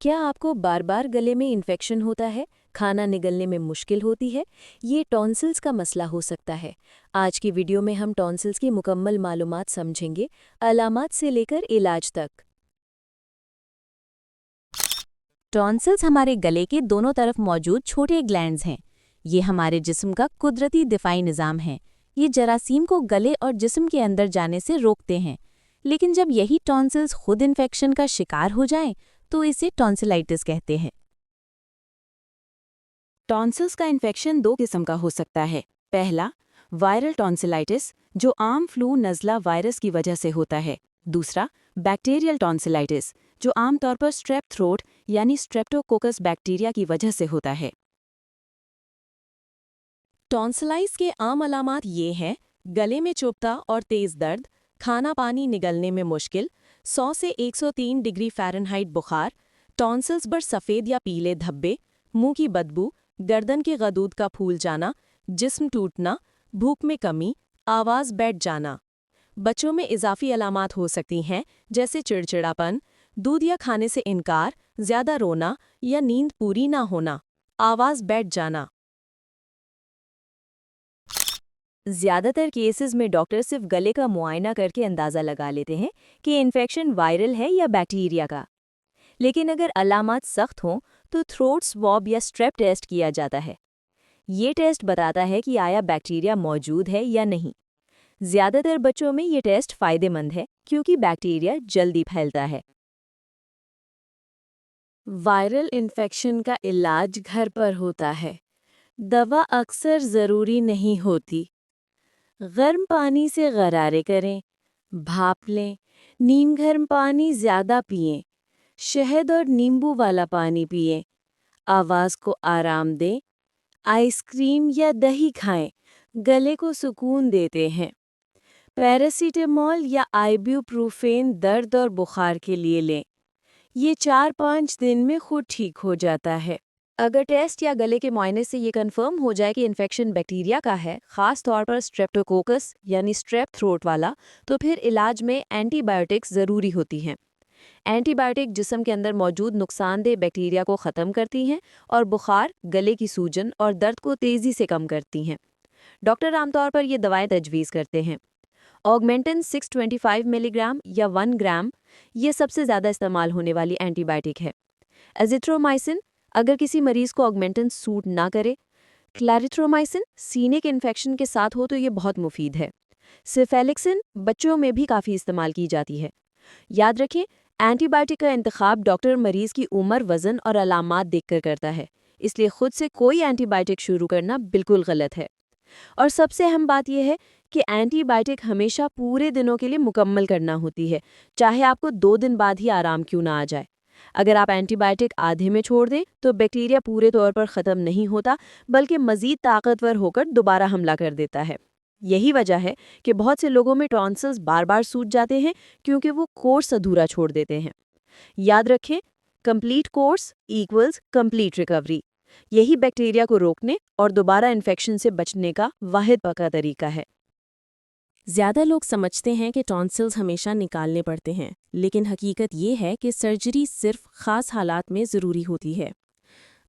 کیا آپ کو بار بار گلے میں انفیکشن ہوتا ہے، کھانا نگلنے میں مشکل ہوتی ہے؟ یہ ٹونسلز کا مسئلہ ہو سکتا ہے۔ آج کی ویڈیو میں ہم ٹونسلز کی مکمل معلومات سمجھیں گے، علامات سے لے کر علاج تک۔ ٹونسلز ہمارے گلے کے دونوں طرف موجود چھوٹے گلینڈز ہیں۔ یہ ہمارے جسم کا قدرتی دفاعی نظام ہے۔ یہ جراثیم کو گلے اور جسم کے اندر جانے سے روکتے ہیں۔ لیکن جب یہی ٹونسلز خود انفیکشن کا شکار ہو جائیں تو اسے ٹونسلائٹس کہتے ہیں۔ ٹونسلز کا انفیکشن دو قسم کا ہو سکتا ہے۔ پہلا، وائرل ٹونسلائٹس، جو عام فلو نزلہ وائرس کی وجہ سے ہوتا ہے۔ دوسرا، بیکٹیریل ٹونسلائٹس، جو عام طور پر اسٹریپ تھروٹ یعنی اسٹریپٹوکوکس بیکٹیریا کی وجہ سے ہوتا ہے۔ ٹونسلائٹس کے عام علامات یہ ہیں: گلے میں چبھتا اور تیز درد، کھانا پانی نگلنے میں مشکل، 100 سے 103 ڈگری فahrenheit بخار، ٹونسلز پر سفید یا پیلے دھبے، منہ کی بدبو، گردن کے غدود کا پھول جانا، جسم ٹوٹنا، بھوک میں کمی، آواز بیٹھ جانا۔ بچوں میں اضافی علامات ہو سکتی ہیں جیسے چڑچڑاپن، دودھ یا کھانے سے انکار، زیادہ رونا یا نیند پوری نہ ہونا، آواز بیٹھ جانا۔ زیادہ تر کیسز میں ڈاکٹر صرف گلے کا معائنہ کر کے اندازہ لگا لیتے ہیں کہ انفیکشن وائرل ہے یا بیکٹیریا کا۔ لیکن اگر علامات سخت ہوں تو تھروٹ سواب یا اسٹریپ ٹیسٹ کیا جاتا ہے۔ یہ ٹیسٹ بتاتا ہے کہ آیا بیکٹیریا موجود ہے یا نہیں۔ زیادہ تر بچوں میں یہ ٹیسٹ فائدہ مند ہے کیونکہ بیکٹیریا جلدی پھیلتا ہے۔ وائرل انفیکشن کا علاج گھر پر ہوتا ہے۔ دوا اکثر ضروری نہیں ہوتی۔ گرم پانی سے غرارے کریں، بھاپ لیں، نیم گرم پانی زیادہ پئیں، شہد اور نیمبو والا پانی پئیں، آواز کو آرام دیں، آئس کریم یا دہی کھائیں، گلے کو سکون دیتے ہیں۔ پیراسیٹامول یا آئیبوپروفین درد اور بخار کے لیے لیں۔ یہ 4-5 دن میں خود ٹھیک ہو جاتا ہے۔ اگر ٹیسٹ یا گلے کے معائنے سے یہ کنفرم ہو جائے کہ انفیکشن بیکٹیریا کا ہے، خاص طور پر اسٹریپٹوکوکس یعنی اسٹریپ تھروٹ والا، تو پھر علاج میں اینٹی بائیوٹکس ضروری ہوتی ہیں۔ اینٹی بائیوٹک جسم کے اندر موجود نقصان دہ بیکٹیریا کو ختم کرتی ہیں اور بخار، گلے کی سوجن اور درد کو تیزی سے کم کرتی ہیں۔ ڈاکٹر عام طور پر یہ دوائیں تجویز کرتے ہیں۔ آگمنٹن 625 ملی گرام یا 1 گرام یہ سب سے زیادہ استعمال ہونے والی اینٹی بائیوٹک ہے۔ ایزیترومائسن اگر کسی مریض کو آگمنٹن سوٹ نہ کرے۔ کلیریتھرومائسن سینے کے انفیکشن کے ساتھ ہو تو یہ بہت مفید ہے۔ سیفیلکسن بچوں میں بھی کافی استعمال کی جاتی ہے۔ یاد رکھیں، اینٹی بائیوٹک کا انتخاب ڈاکٹر مریض کی عمر، وزن اور علامات دیکھ کر کرتا ہے، اس لیے خود سے کوئی اینٹی بائیوٹک شروع کرنا بالکل غلط ہے۔ اور سب سے اہم بات یہ ہے کہ اینٹی بائیوٹک ہمیشہ پورے دنوں کے لیے مکمل کرنا ہوتی ہے، چاہے آپ کو 2 دن بعد ہی آرام کیوں نہ آ جائے۔ اگر آپ اینٹی بائیوٹک آدھے میں چھوڑ دیں تو بیکٹیریا پورے طور پر ختم نہیں ہوتا، بلکہ مزید طاقتور ہو کر دوبارہ حملہ کر دیتا ہے۔ یہی وجہ ہے کہ بہت سے لوگوں میں ٹونسلز بار بار سوج جاتے ہیں کیونکہ وہ کورس ادھورا چھوڑ دیتے ہیں۔ یاد رکھیں، complete course equals complete recovery. یہی بیکٹیریا کو روکنے اور دوبارہ انفیکشن سے بچنے کا واحد پکا طریقہ ہے۔ زیادہ لوگ سمجھتے ہیں کہ ٹونسلز ہمیشہ نکالنے پڑتے ہیں، لیکن حقیقت یہ ہے کہ سرجری صرف خاص حالات میں ضروری ہوتی ہے۔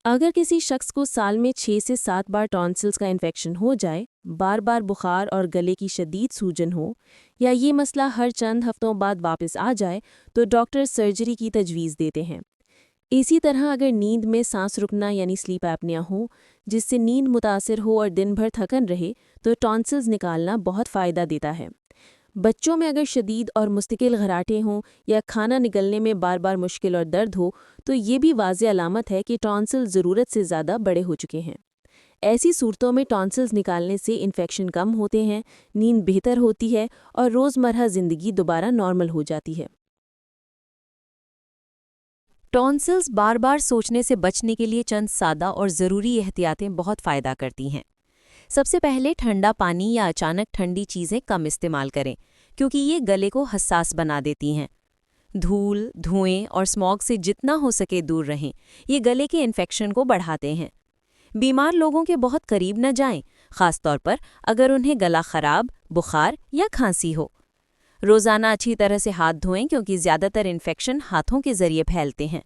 اگر کسی شخص کو سال میں 6 سے 7 بار ٹونسلز کا انفیکشن ہو جائے، بار بار بخار اور گلے کی شدید سوجن ہو، یا یہ مسئلہ ہر چند ہفتوں بعد واپس آ جائے، تو ڈاکٹر سرجری کی تجویز دیتے ہیں۔ اسی طرح اگر نیند میں سانس رکنا یعنی سلیپ ایپنیا ہو، جس سے نیند متاثر ہو اور دن بھر تھکن رہے، تو ٹونسلز نکالنا بہت فائدہ دیتا ہے۔ بچوں میں اگر شدید اور مستقل گھراٹے ہوں یا کھانا نگلنے میں بار بار مشکل اور درد ہو، تو یہ بھی واضح علامت ہے کہ ٹونسل ضرورت سے زیادہ بڑے ہو چکے ہیں۔ ایسی صورتوں میں ٹونسلز نکالنے سے انفیکشن کم ہوتے ہیں، نیند بہتر ہوتی ہے اور روزمرہ زندگی دوبارہ نارمل ہو جاتی ہے۔ ٹونسلز بار بار سوچنے سے بچنے کے لیے چند سادہ اور ضروری احتیاطیں بہت فائدہ کرتی ہیں۔ سب سے پہلے ٹھنڈا پانی یا اچانک ٹھنڈی چیزیں کم استعمال کریں، کیونکہ یہ گلے کو حساس بنا دیتی ہیں۔ دھول، دھوئیں اور اسموگ سے جتنا ہو سکے دور رہیں، یہ گلے کے انفیکشن کو بڑھاتے ہیں۔ بیمار لوگوں کے بہت قریب نہ جائیں، خاص طور پر اگر انہیں گلا خراب، بخار یا کھانسی ہو۔ روزانہ اچھی طرح سے ہاتھ دھوئیں کیونکہ زیادہ تر انفیکشن ہاتھوں کے ذریعے پھیلتے ہیں۔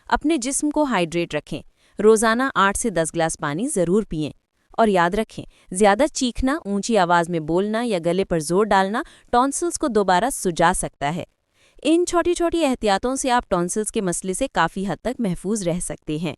اپنے جسم کو ہائیڈریٹ رکھیں، روزانہ 8 سے 10 گلاس پانی ضرور پئیں، اور یاد رکھیں زیادہ چیخنا، اونچی آواز میں بولنا یا گلے پر زور ڈالنا ٹونسلز کو دوبارہ سجا سکتا ہے۔ ان چھوٹی چھوٹی احتیاطوں سے آپ ٹونسلز کے مسئلے سے کافی حد تک محفوظ رہ سکتے ہیں۔